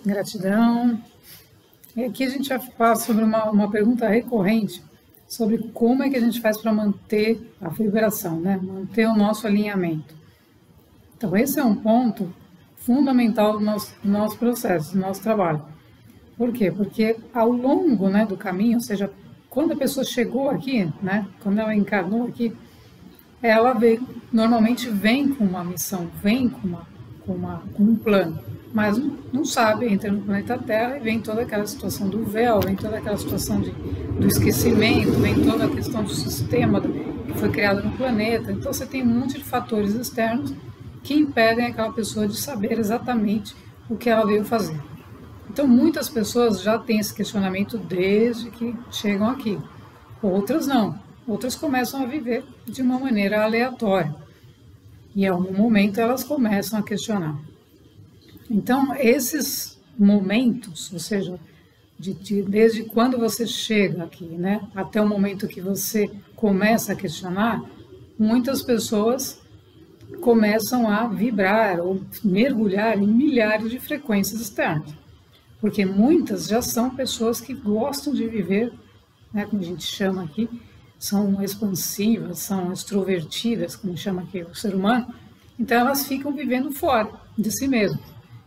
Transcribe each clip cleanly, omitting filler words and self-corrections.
Gratidão. E aqui a gente vai falar sobre uma pergunta recorrente, sobre como é que a gente faz para manter a vibração, né? Manter o nosso alinhamento. Então esse é um ponto fundamental do nosso processo, do nosso trabalho. Por quê? Porque ao longo, né, do caminho, ou seja, quando a pessoa chegou aqui, né, quando ela encarnou aqui, ela normalmente vem com uma missão, vem com um plano, mas não sabe, entra no planeta Terra e vem toda aquela situação do véu, vem toda aquela situação do esquecimento, vem toda a questão do sistema que foi criado no planeta. Então você tem um monte de fatores externos que impedem aquela pessoa de saber exatamente o que ela veio fazer. Então muitas pessoas já têm esse questionamento desde que chegam aqui, outras não. Outras começam a viver de uma maneira aleatória. E em algum momento elas começam a questionar. Então, esses momentos, ou seja, desde quando você chega aqui, né, até o momento que você começa a questionar, muitas pessoas começam a vibrar ou mergulhar em milhares de frequências externas. Porque muitas já são pessoas que gostam de viver, né, como a gente chama aqui, são expansivas, são extrovertidas, como chama aqui o ser humano, então elas ficam vivendo fora de si mesmas.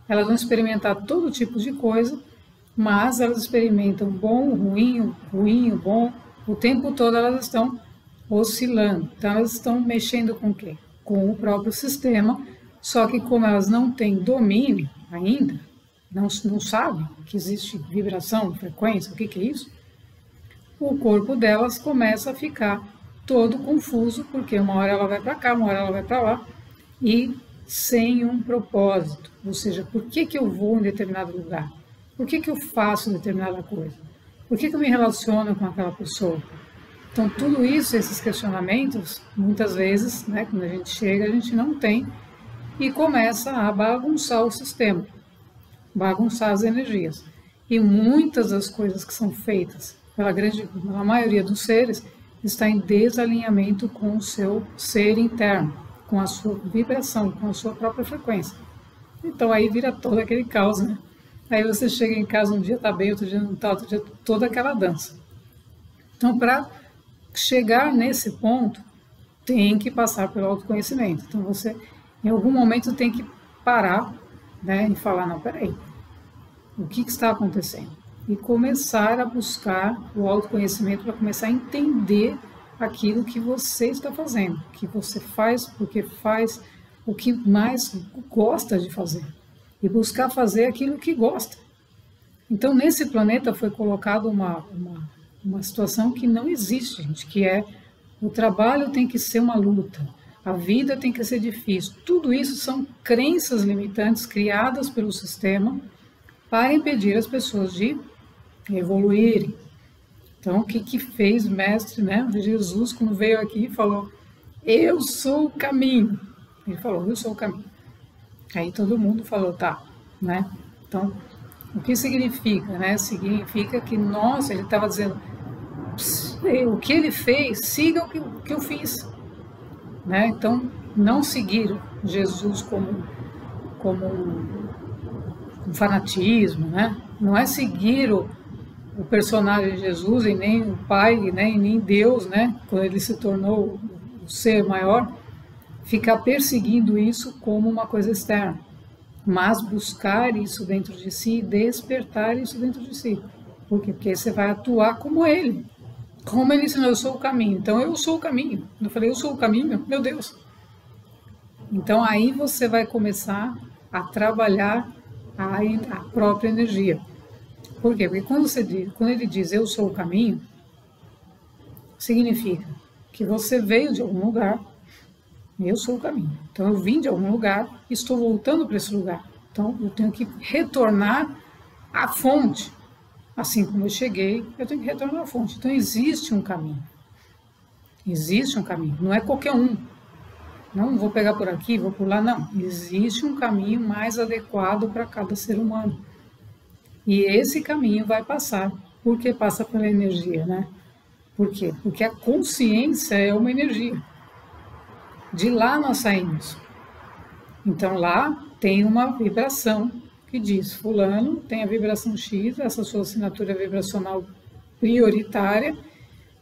Elas vão experimentar todo tipo de coisa, mas elas experimentam bom, ruim, bom, o tempo todo elas estão oscilando. Então elas estão mexendo com o quê? Com o próprio sistema, só que como elas não têm domínio ainda, não sabem que existe vibração, frequência, o que é isso, o corpo delas começa a ficar todo confuso, porque uma hora ela vai para cá, uma hora ela vai para lá, e sem um propósito. Ou seja, por que eu vou em determinado lugar? Por que eu faço determinada coisa? Por que eu me relaciono com aquela pessoa? Então, tudo isso, esses questionamentos, muitas vezes, né, quando a gente chega, a gente não tem, e começa a bagunçar o sistema, bagunçar as energias. E muitas das coisas que são feitas pela maioria dos seres, está em desalinhamento com o seu ser interno, com a sua vibração, com a sua própria frequência. Então aí vira todo aquele caos, né? Aí você chega em casa, um dia está bem, outro dia não está, outro dia toda aquela dança. Então para chegar nesse ponto, tem que passar pelo autoconhecimento. Então você, em algum momento, tem que parar, né, e falar, não, peraí, o que está acontecendo? E começar a buscar o autoconhecimento para começar a entender aquilo que você está fazendo, o que você faz, porque faz, o que mais gosta de fazer. E buscar fazer aquilo que gosta. Então, nesse planeta foi colocada uma situação que não existe, gente, que é o trabalho tem que ser uma luta, a vida tem que ser difícil. Tudo isso são crenças limitantes criadas pelo sistema para impedir as pessoas de evoluírem. Então, o que fez o mestre, né, Jesus, quando veio aqui e falou, eu sou o caminho. Ele falou, eu sou o caminho. Aí todo mundo falou, tá, né? Então, o que significa, né? Significa que, nossa, ele estava dizendo, o que ele fez, siga o que eu fiz. Né? Então, não seguir Jesus como um fanatismo, né? Não é seguir o personagem de Jesus e nem o Pai, né? E nem Deus, né? Quando ele se tornou o ser maior, ficar perseguindo isso como uma coisa externa, mas buscar isso dentro de si e despertar isso dentro de si. Por quê? Porque aí você vai atuar como ele. Como ele ensinou, eu sou o caminho. Então, eu sou o caminho. Eu falei, eu sou o caminho? Meu Deus. Então, aí você vai começar a trabalhar a própria energia. Por quê? Porque quando ele diz, eu sou o caminho, significa que você veio de algum lugar, eu sou o caminho. Então, eu vim de algum lugar e estou voltando para esse lugar. Então, eu tenho que retornar à fonte. Assim como eu cheguei, eu tenho que retornar à fonte. Então, existe um caminho. Existe um caminho. Não é qualquer um. Não vou pegar por aqui, vou por lá. Não. Existe um caminho mais adequado para cada ser humano. E esse caminho vai passar. Porque passa pela energia, né? Por quê? Porque a consciência é uma energia. De lá nós saímos. Então, lá tem uma vibração que diz, fulano tem a vibração X, essa sua assinatura vibracional prioritária,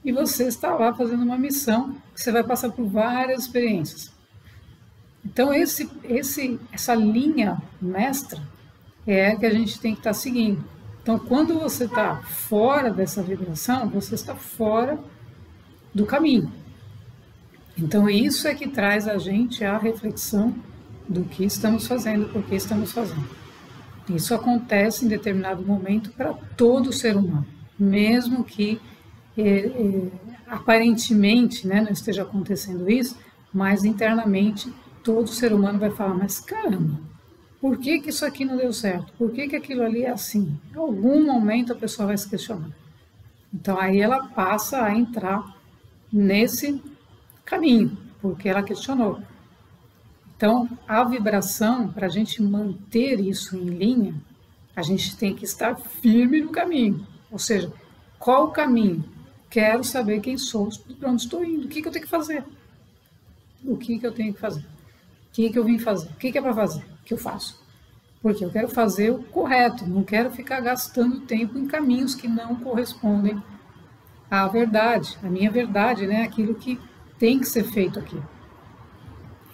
e você está lá fazendo uma missão, que você vai passar por várias experiências. Então, essa linha mestra é a que a gente tem que estar seguindo. Então, quando você está fora dessa vibração, você está fora do caminho. Então, isso é que traz a gente a reflexão do que estamos fazendo, por que estamos fazendo. Isso acontece em determinado momento para todo ser humano, mesmo que aparentemente, né, não esteja acontecendo isso, mas internamente todo ser humano vai falar, mas caramba, por que isso aqui não deu certo? Por que aquilo ali é assim? Em algum momento a pessoa vai se questionar. Então aí ela passa a entrar nesse caminho, porque ela questionou. Então, a vibração, para a gente manter isso em linha, a gente tem que estar firme no caminho. Ou seja, qual o caminho? Quero saber quem sou, para onde estou indo, o que eu tenho que fazer. O que eu tenho que fazer? O que eu vim fazer? O que é para fazer? O que eu faço? Porque eu quero fazer o correto, não quero ficar gastando tempo em caminhos que não correspondem à verdade, à minha verdade, né? Aquilo que tem que ser feito aqui.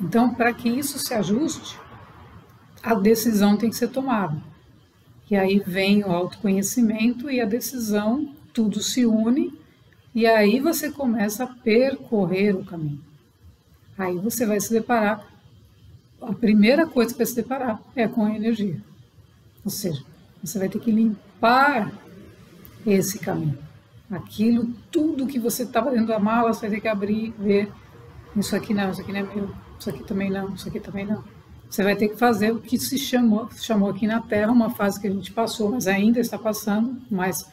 Então, para que isso se ajuste, a decisão tem que ser tomada. E aí vem o autoconhecimento e a decisão, tudo se une, e aí você começa a percorrer o caminho. Aí você vai se deparar, a primeira coisa que vai se deparar é com a energia. Ou seja, você vai ter que limpar esse caminho. Aquilo, tudo que você estava dentro da mala, você vai ter que abrir, ver, isso aqui não é meu, isso aqui também não, isso aqui também não. Você vai ter que fazer o que se chamou aqui na Terra, uma fase que a gente passou, mas ainda está passando, mas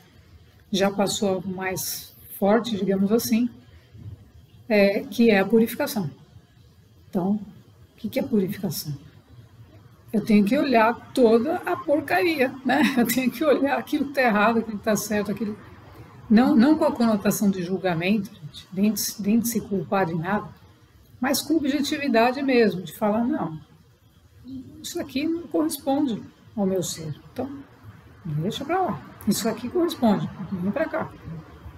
já passou algo mais forte, digamos assim, que é a purificação. Então, o que é purificação? Eu tenho que olhar toda a porcaria, né? Eu tenho que olhar aquilo que está errado, aquilo que está certo, aquilo... Não com a conotação de julgamento, gente, nem de se culpar de nada, mas com objetividade mesmo, de falar, não, isso aqui não corresponde ao meu ser, então deixa para lá, isso aqui corresponde, vem para cá.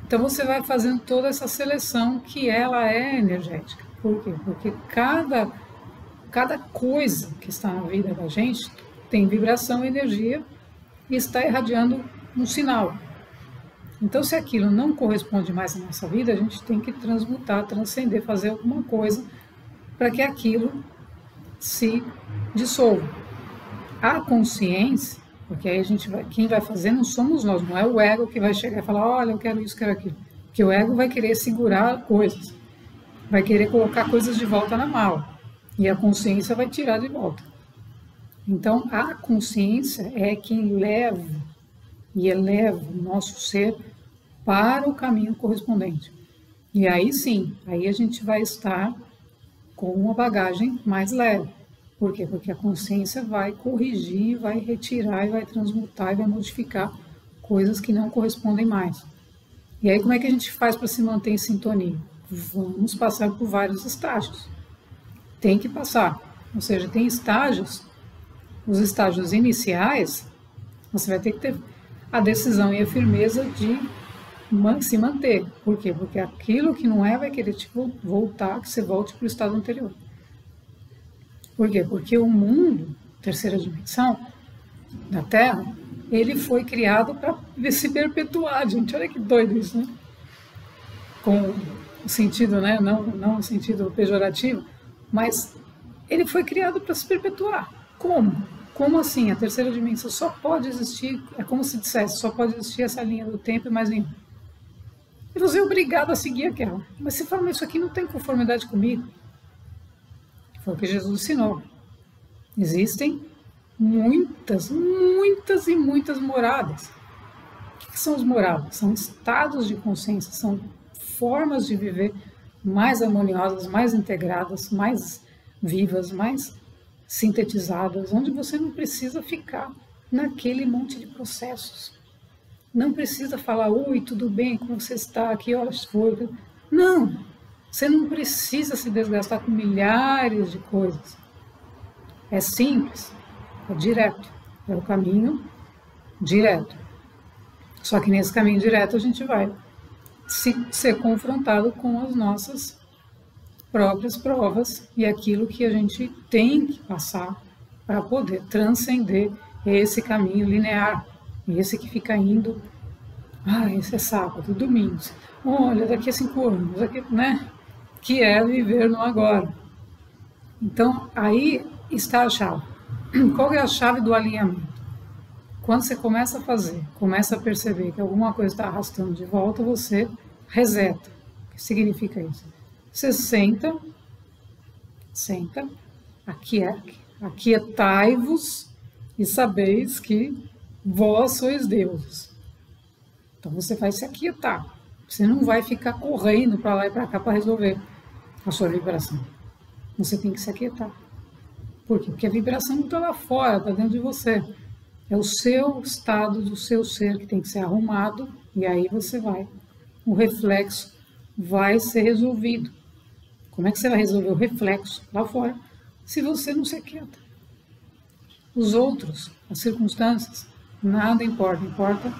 Então você vai fazendo toda essa seleção que ela é energética. Por quê? Porque cada coisa que está na vida da gente tem vibração, energia e está irradiando um sinal. Então, se aquilo não corresponde mais à nossa vida, a gente tem que transmutar, transcender, fazer alguma coisa para que aquilo se dissolva. A consciência, porque aí quem vai fazer não somos nós, não é o ego que vai chegar e falar, olha, eu quero isso, quero aquilo. Porque o ego vai querer segurar coisas, vai querer colocar coisas de volta na mala, e a consciência vai tirar de volta. Então, a consciência é quem leva e eleva o nosso ser para o caminho correspondente. E aí sim, aí a gente vai estar com uma bagagem mais leve. Por quê? Porque a consciência vai corrigir, vai retirar, e vai transmutar e vai modificar coisas que não correspondem mais. E aí como é que a gente faz para se manter em sintonia? Vamos passar por vários estágios. Tem que passar. Ou seja, tem estágios, os estágios iniciais, você vai ter que ter a decisão e a firmeza de se manter. Por quê? Porque aquilo que não é vai querer te voltar, que você volte para o estado anterior. Por quê? Porque o mundo, terceira dimensão, da Terra, ele foi criado para se perpetuar, gente. Olha que doido isso, né? Com o sentido, né? Não o sentido pejorativo, mas ele foi criado para se perpetuar. Como? Como assim? A terceira dimensão só pode existir, é como se dissesse, só pode existir essa linha do tempo e mais nenhuma. E você é obrigado a seguir aquela. Mas você fala, mas isso aqui não tem conformidade comigo. Foi o que Jesus ensinou. Existem muitas e muitas moradas. O que são as moradas? São estados de consciência, são formas de viver mais harmoniosas, mais integradas, mais vivas, mais sintetizadas, onde você não precisa ficar naquele monte de processos. Não precisa falar, oi, tudo bem, como você está, que horas foi? Não, você não precisa se desgastar com milhares de coisas. É simples, é direto. É o caminho direto. Só que nesse caminho direto a gente vai ser confrontado com as nossas próprias provas e aquilo que a gente tem que passar para poder transcender esse caminho linear, esse que fica indo, esse é sábado, domingo, olha, daqui a 5 anos, né? Que é viver no agora. Então, aí está a chave. Qual é a chave do alinhamento? Quando você começa a fazer, começa a perceber que alguma coisa está arrastando de volta, você reseta. O que significa isso? Você senta, aquietai-vos e sabeis que vós sois deuses. Então você vai se aquietar. Você não vai ficar correndo para lá e para cá para resolver a sua vibração. Você tem que se aquietar. Por quê? Porque a vibração não está lá fora, está dentro de você. É o seu estado do seu ser que tem que ser arrumado e aí você vai. O reflexo vai ser resolvido. Como é que você vai resolver o reflexo lá fora se você não se aquieta? Os outros, as circunstâncias, nada importa. Importa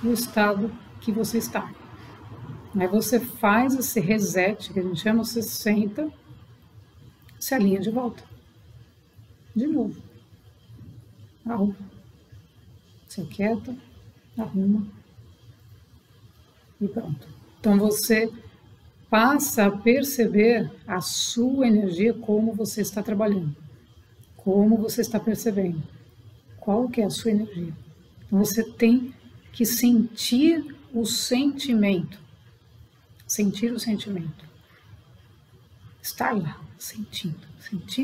o estado que você está. Aí você faz esse reset, que a gente chama, você senta, se alinha de volta. De novo. Arruma. Se aquieta, arruma. E pronto. Então você passa a perceber a sua energia, como você está trabalhando. Como você está percebendo. Qual que é a sua energia. Então você tem que sentir o sentimento. Sentir o sentimento. Estar lá, sentindo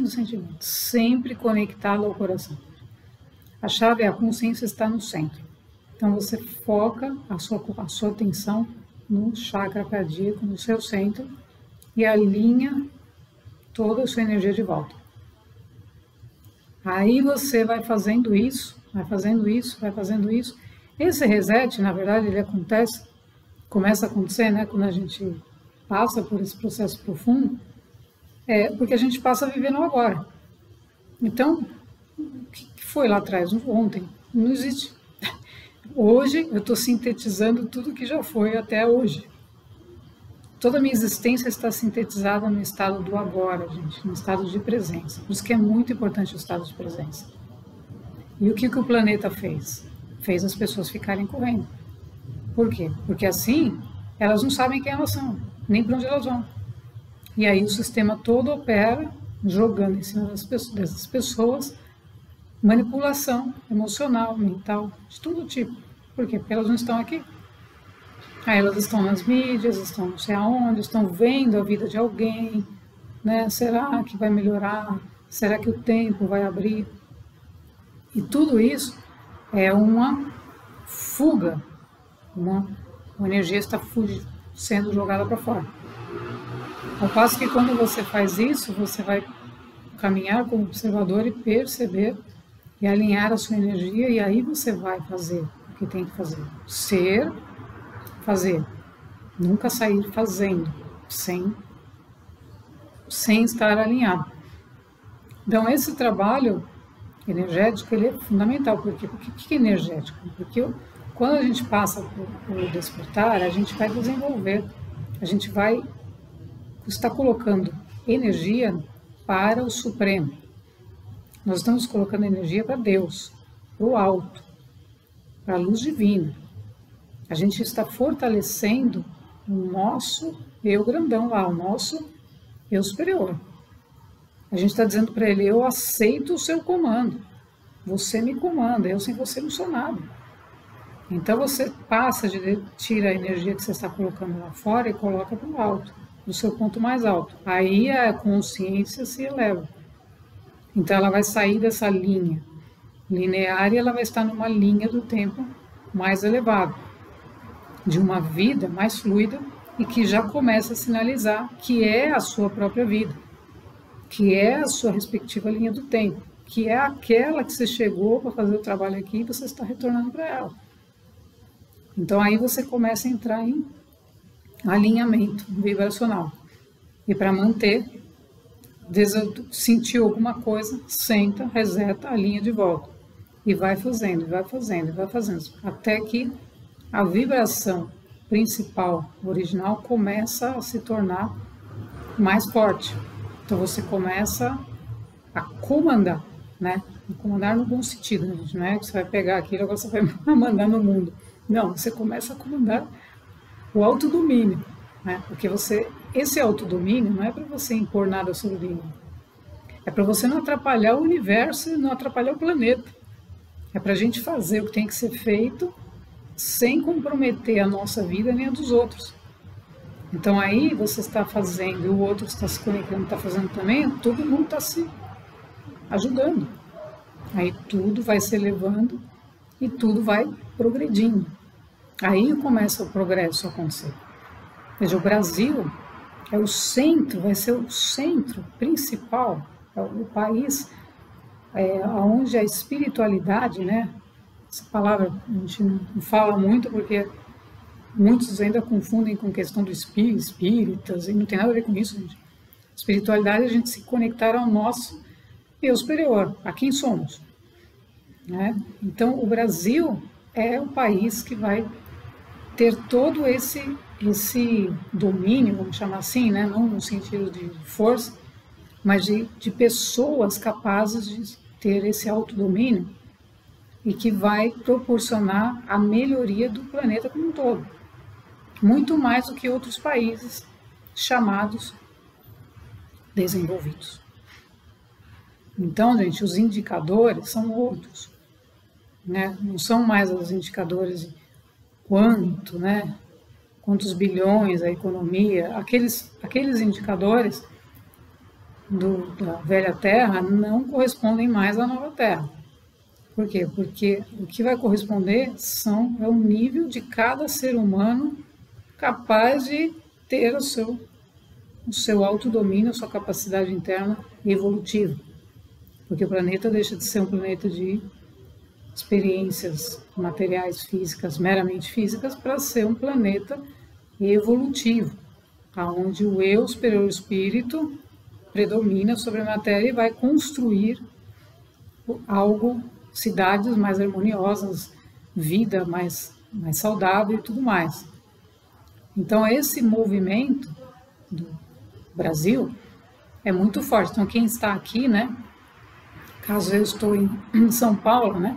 o sentimento. Sempre conectado ao coração. A chave é a consciência estar no centro. Então você foca a sua atenção no chakra cardíaco, no seu centro, e alinha toda a sua energia de volta. Aí você vai fazendo isso. Esse reset, na verdade, ele começa a acontecer, né, quando a gente passa por esse processo profundo, porque a gente passa a viver no agora. Então, o que foi lá atrás? Ontem, não existe. Hoje, eu estou sintetizando tudo que já foi até hoje. Toda a minha existência está sintetizada no estado do agora, gente, no estado de presença. Por isso que é muito importante o estado de presença. E o que o planeta fez? Fez as pessoas ficarem correndo. Por quê? Porque assim, elas não sabem quem elas são, nem para onde elas vão. E aí o sistema todo opera, jogando em cima dessas pessoas, manipulação emocional, mental, de todo tipo. Por quê? Porque elas não estão aqui. Aí elas estão nas mídias, estão não sei aonde, estão vendo a vida de alguém, né? Será que vai melhorar? Será que o tempo vai abrir? E tudo isso é uma fuga, uma energia está sendo jogada para fora. Ao passo que quando você faz isso, você vai caminhar como observador e perceber e alinhar a sua energia, e aí você vai fazer o que tem que fazer. Ser, fazer. Nunca sair fazendo, sem estar alinhado. Então esse trabalho energético, ele é fundamental. Por quê? Porque o que é energético? Porque quando a gente passa por despertar, a gente vai desenvolver, a gente vai estar colocando energia para o Supremo. Nós estamos colocando energia para Deus, para o alto, para a luz divina. A gente está fortalecendo o nosso eu grandão lá, o nosso eu superior. A gente está dizendo para ele, eu aceito o seu comando. Você me comanda, eu sem você não sou nada. Então você tira a energia que você está colocando lá fora e coloca para o alto, no seu ponto mais alto. Aí a consciência se eleva. Então ela vai sair dessa linha linear e ela vai estar numa linha do tempo mais elevada, de uma vida mais fluida e que já começa a sinalizar que é a sua própria vida, que é a sua respectiva linha do tempo, que é aquela que você chegou para fazer o trabalho aqui e você está retornando para ela. Então aí você começa a entrar em alinhamento vibracional. E para manter, sentiu alguma coisa, senta, reseta, alinha de volta. e vai fazendo, vai fazendo, vai fazendo, até que a vibração principal, original, começa a se tornar mais forte. Então você começa a comandar, né? Comandar no bom sentido, né, gente? Não é que você vai pegar aquilo e agora você vai mandar no mundo. Não, você começa a comandar o autodomínio, né? Porque esse autodomínio não é para você impor nada sobre ninguém. É para você não atrapalhar o universo e não atrapalhar o planeta. É para a gente fazer o que tem que ser feito sem comprometer a nossa vida nem a dos outros. Então aí você está fazendo e o outro está se conectando, está fazendo também, todo mundo está se ajudando. Aí tudo vai se elevando e tudo vai progredindo. Aí começa o progresso a acontecer. Veja, o Brasil é o centro, vai ser o centro principal, é o país onde a espiritualidade, né? Essa palavra a gente não fala muito porque muitos ainda confundem com questão do espíritas, e não tem nada a ver com isso, gente. Espiritualidade é a gente se conectar ao nosso eu superior, a quem somos, né? Então, o Brasil é o país que vai ter todo esse domínio, vamos chamar assim, né? Não no sentido de força, mas de pessoas capazes de ter esse autodomínio e que vai proporcionar a melhoria do planeta como um todo. Muito mais do que outros países chamados desenvolvidos. Então, gente, os indicadores são outros, né? Não são mais os indicadores de quanto, né? Quantos bilhões a economia, aqueles indicadores da velha Terra não correspondem mais à nova Terra. Por quê? Porque o que vai corresponder é o nível de cada ser humano capaz de ter o seu autodomínio, a sua capacidade interna evolutiva. Porque o planeta deixa de ser um planeta de experiências materiais físicas, meramente físicas, para ser um planeta evolutivo, onde o eu superior espírito predomina sobre a matéria e vai construir algo, cidades mais harmoniosas, vida mais saudável e tudo mais. Então, esse movimento do Brasil é muito forte. Então, quem está aqui, né? Caso eu estou em São Paulo, né?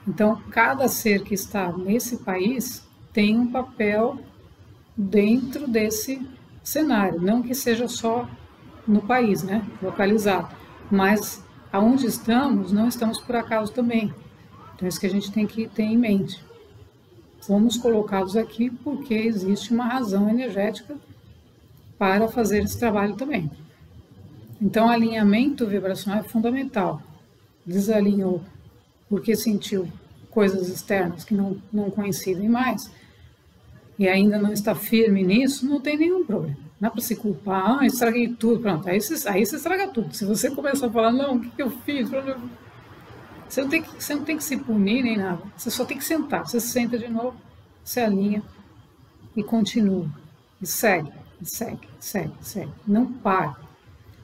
Então, cada ser que está nesse país tem um papel dentro desse cenário. Não que seja só no país, né? Localizado. Mas, aonde estamos, não estamos por acaso também. Então, isso que a gente tem que ter em mente. Fomos colocados aqui porque existe uma razão energética para fazer esse trabalho também. Então, alinhamento vibracional é fundamental. Desalinhou porque sentiu coisas externas que não coincidem mais e ainda não está firme nisso, não tem nenhum problema. Não é para se culpar, estraguei tudo, pronto, aí você estraga tudo. Se você começar a falar, não, o que eu fiz? Você não tem que se punir nem nada. Você só tem que sentar. Você senta de novo, se alinha e continua. E segue, segue, segue, segue. Não para.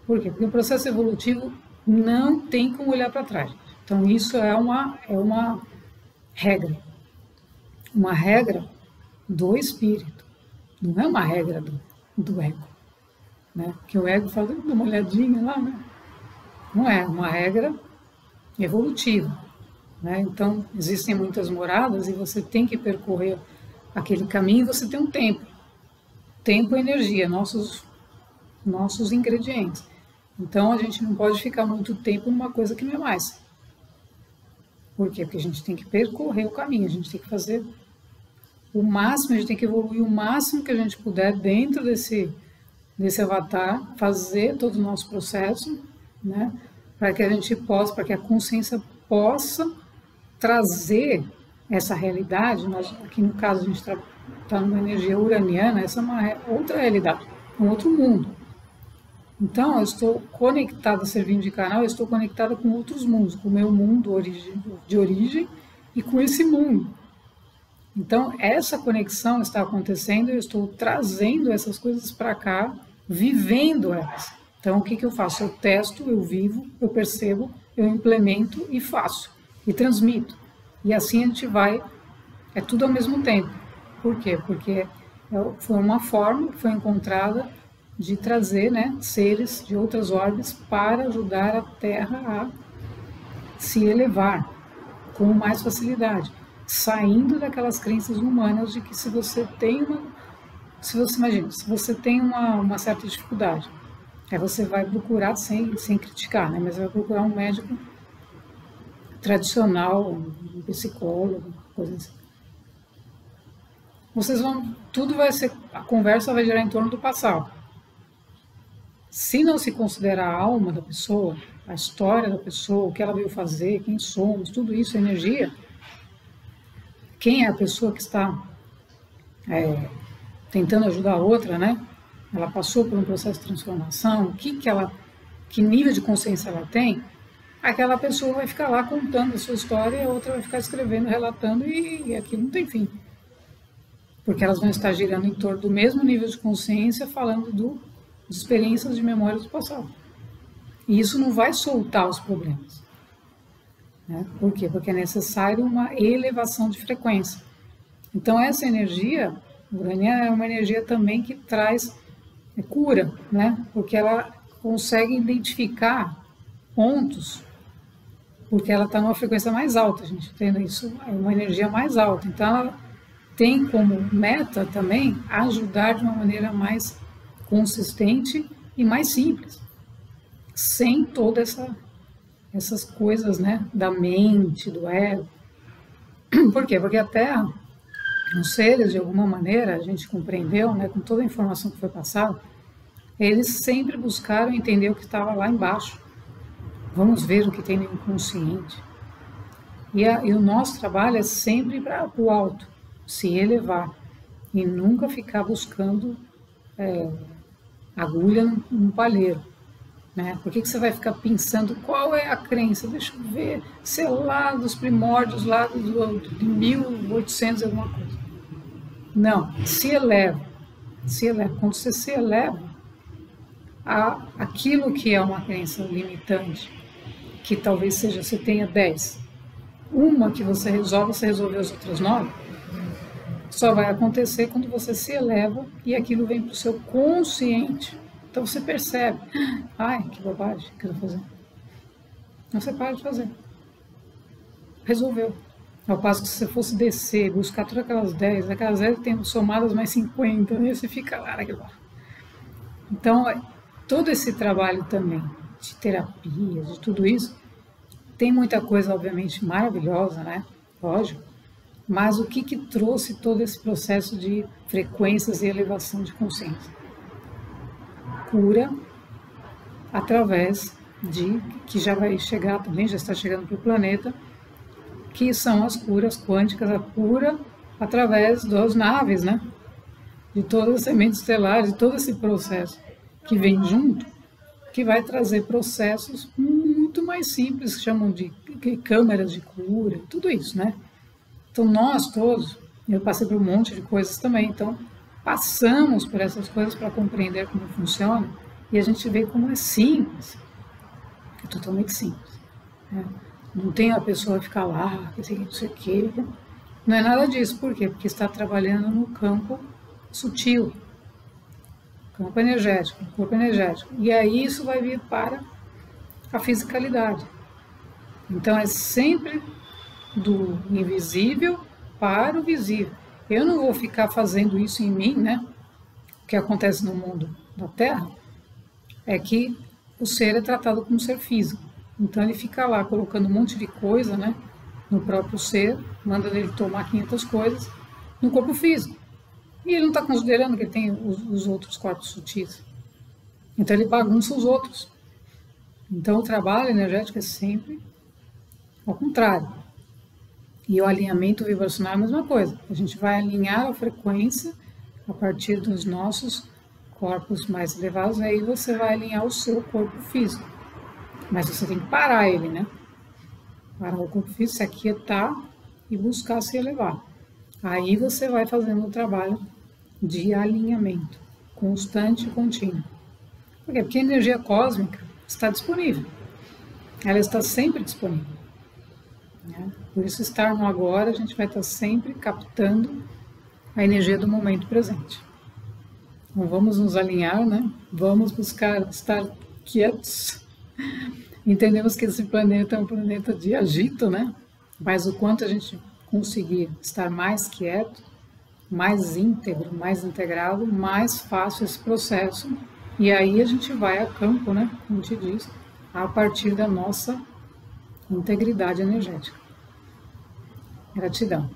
Por quê? Porque o processo evolutivo não tem como olhar para trás. Então, isso é uma regra. Uma regra do espírito. Não é uma regra do ego. Né? Porque o ego fala, dá uma olhadinha lá, né? Não é uma regra evolutiva, né? Então, existem muitas moradas e você tem que percorrer aquele caminho e você tem um tempo. Tempo e energia, nossos ingredientes. Então, a gente não pode ficar muito tempo numa coisa que não é mais. Por quê? Porque a gente tem que percorrer o caminho, a gente tem que fazer o máximo, a gente tem que evoluir o máximo que a gente puder dentro desse avatar, fazer todo o nosso processo, né? Para que a gente possa, para que a consciência possa trazer essa realidade. Nós, aqui no caso a gente está numa energia uraniana, essa é uma outra realidade, um outro mundo. Então eu estou conectada, servindo de canal, eu estou conectada com outros mundos, com o meu mundo de origem e com esse mundo. Então essa conexão está acontecendo, eu estou trazendo essas coisas para cá, vivendo elas. Então, o que eu faço? Eu testo, eu vivo, eu percebo, eu implemento e faço. e transmito. E assim a gente vai, é tudo ao mesmo tempo. Por quê? Porque foi uma forma que foi encontrada de trazer, né, seres de outras órbitas para ajudar a Terra a se elevar com mais facilidade, saindo daquelas crenças humanas de que se você tem imagina, se você tem uma certa dificuldade, aí você vai procurar, sem criticar, né, mas vai procurar um médico tradicional, um psicólogo, coisa assim. A conversa vai girar em torno do passado. Se não se considerar a alma da pessoa, a história da pessoa, o que ela veio fazer, quem somos, tudo isso é energia, quem é a pessoa que está tentando ajudar a outra, né? Ela passou por um processo de transformação, que nível de consciência ela tem, aquela pessoa vai ficar lá contando a sua história e a outra vai ficar escrevendo, relatando e aquilo não tem fim. Porque elas vão estar girando em torno do mesmo nível de consciência, falando de experiências de memórias do passado. E isso não vai soltar os problemas. Né? Por quê? Porque é necessário uma elevação de frequência. Então essa energia, uraniana, é uma energia também que traz cura, né? Porque ela consegue identificar pontos, porque ela está numa frequência mais alta, gente, entende? Isso é uma energia mais alta. Então ela tem como meta também ajudar de uma maneira mais consistente e mais simples, sem todas essas coisas, né, da mente, do ego. Por quê? Porque a Terra, os seres, de alguma maneira, a gente compreendeu, né, com toda a informação que foi passada, eles sempre buscaram entender o que estava lá embaixo. Vamos ver o que tem no inconsciente. E o nosso trabalho é sempre para o alto, se elevar, e nunca ficar buscando agulha num palheiro. Né? Por que você vai ficar pensando qual é a crença? Deixa eu ver, sei lá, dos primórdios, lá de 1800 alguma coisa. Não, se eleva. Quando você se eleva, aquilo que é uma crença limitante, que talvez seja, você tenha 10, uma que você resolveu as outras 9, só vai acontecer quando você se eleva e aquilo vem para o seu consciente. Então você percebe, ai, que bobagem que eu vou fazer. Então você para de fazer. Resolveu. Ao passo que se você fosse descer, buscar todas aquelas 10 tem somadas mais 50, e você fica lá naquilo lá. Então, todo esse trabalho também de terapia, de tudo isso, tem muita coisa, obviamente, maravilhosa, né? Lógico. Mas o que trouxe todo esse processo de frequências e elevação de consciência? Cura através que já vai chegar também, já está chegando para o planeta, que são as curas quânticas, a cura através das naves, né? De todas as sementes estelares, de todo esse processo que vem junto, que vai trazer processos muito mais simples, que chamam de câmeras de cura, tudo isso, né? Então nós todos, eu passei por um monte de coisas também, então passamos por essas coisas para compreender como funciona e a gente vê como é simples, é totalmente simples. Né? Não tem a pessoa ficar lá, não sei o quê, não é nada disso. Por quê? Porque está trabalhando no campo sutil, campo energético, corpo energético. E aí isso vai vir para a fisicalidade. Então é sempre do invisível para o visível. Eu não vou ficar fazendo isso em mim, né? O que acontece no mundo da Terra é que o ser é tratado como ser físico. Então ele fica lá colocando um monte de coisa, né? No próprio ser, manda ele tomar 500 coisas no corpo físico. E ele não está considerando que ele tem os outros corpos sutis. Então ele bagunça os outros. Então o trabalho energético é sempre ao contrário. E o alinhamento vibracional é a mesma coisa. A gente vai alinhar a frequência a partir dos nossos corpos mais elevados, aí você vai alinhar o seu corpo físico. Mas você tem que parar ele, né? Parar o corpo físico, se aquietar e buscar se elevar. Aí você vai fazendo o trabalho de alinhamento constante e contínuo. Por quê? Porque a energia cósmica está disponível. Ela está sempre disponível. né? Por isso, estar no agora, a gente vai estar sempre captando a energia do momento presente. Então, vamos nos alinhar, né? Vamos buscar estar quietos. Entendemos que esse planeta é um planeta de agito, né? Mas o quanto a gente conseguir estar mais quieto, mais íntegro, mais integrado, mais fácil esse processo. E aí a gente vai a campo, né? Como te diz, a partir da nossa integridade energética. Gratidão.